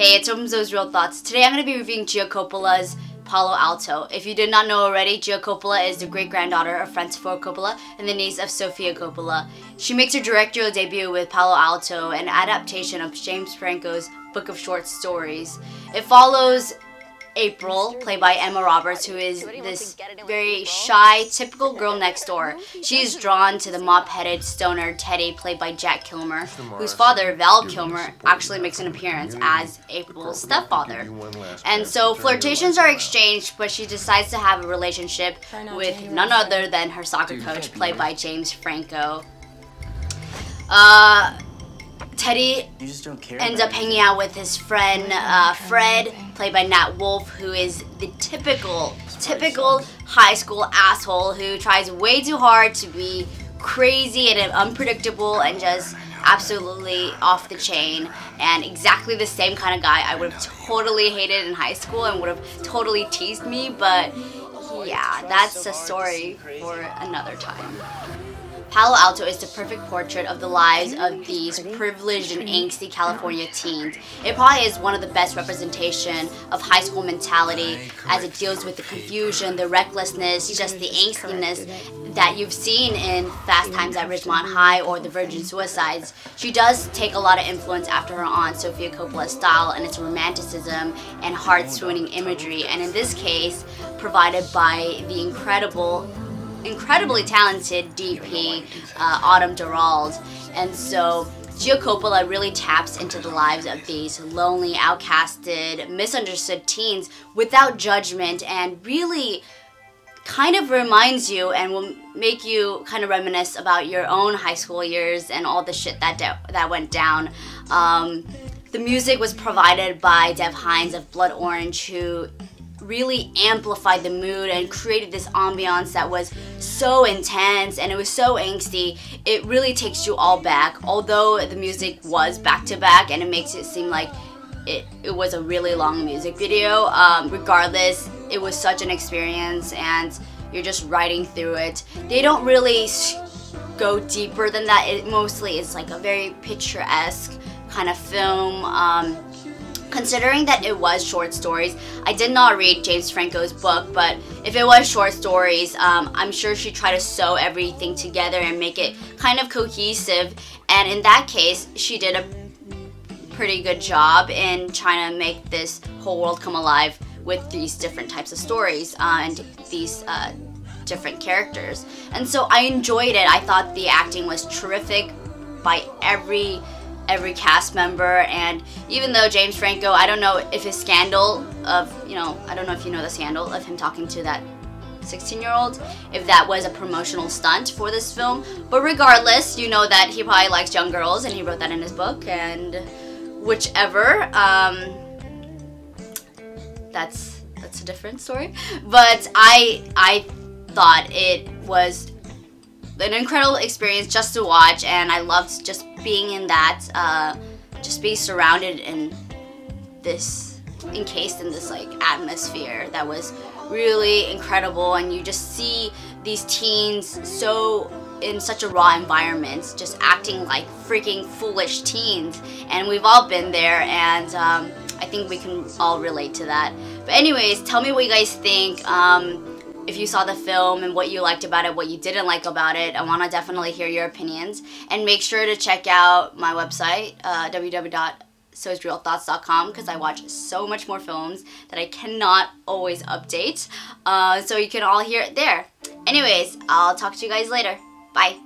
Hey, it's Those Real Thoughts. Today I'm going to be reviewing Sofia Coppola's Palo Alto. If you did not know already, Sofia Coppola is the great-granddaughter of Francis Ford Coppola and the niece of Sofia Coppola. She makes her directorial debut with Palo Alto, an adaptation of James Franco's book of short stories. It follows April, played by Emma Roberts, who is this very shy, typical girl next door. She is drawn to the mop-headed stoner Teddy, played by Jack Kilmer, whose father, Val Kilmer, actually makes an appearance as April's stepfather. And so flirtations are exchanged, but she decides to have a relationship with none other than her soccer coach, played by James Franco. Teddy ends up hanging out with his friend Fred, played by Nat Wolff, who is the typical high school asshole who tries way too hard to be crazy and unpredictable and just absolutely off the chain, and exactly the same kind of guy I would have totally hated in high school and would have totally teased me, but yeah, that's a story for another time. Palo Alto is the perfect portrait of the lives of these privileged and angsty California teens. It probably is one of the best representation of high school mentality, as it deals with the confusion, the recklessness, just the angstiness that you've seen in Fast Times at Ridgemont High or The Virgin Suicides. She does take a lot of influence after her aunt Sofia Coppola's style and its romanticism and heart-swooning imagery, and in this case provided by the incredibly talented DP, Autumn Durald. And so Sofia Coppola really taps into the lives of these lonely, outcasted, misunderstood teens without judgment, and really kind of reminds you and will make you kind of reminisce about your own high school years and all the shit that went down. The music was provided by Dev Hynes of Blood Orange, who really amplified the mood and created this ambiance that was so intense and it was so angsty. It really takes you all back, although the music was back-to-back and it makes it seem like it was a really long music video. Regardless, it was such an experience and you're just riding through it. They don't really go deeper than that. It mostly is like a very picturesque kind of film. Considering that it was short stories, I did not read James Franco's book, but if it was short stories, I'm sure she tried to sew everything together and make it kind of cohesive, and in that case, she did a pretty good job in trying to make this whole world come alive with these different types of stories and these different characters. And so I enjoyed it. I thought the acting was terrific by every cast member, and even though James Franco, I don't know if his scandal of, I don't know if you know the scandal of him talking to that 16-year-old, if that was a promotional stunt for this film, but regardless, you know that he probably likes young girls and he wrote that in his book, and whichever, that's a different story. But I thought it was an incredible experience just to watch, and I loved just being in that, just being surrounded in this, encased in this like atmosphere that was really incredible, and you just see these teens in such a raw environment, just acting like freaking foolish teens, and we've all been there, and I think we can all relate to that. But anyways, tell me what you guys think. If you saw the film and what you liked about it, what you didn't like about it. I want to definitely hear your opinions. And make sure to check out my website, www.sosrealthoughts.com, because I watch so much more films that I cannot always update. So you can all hear it there. Anyways, I'll talk to you guys later. Bye.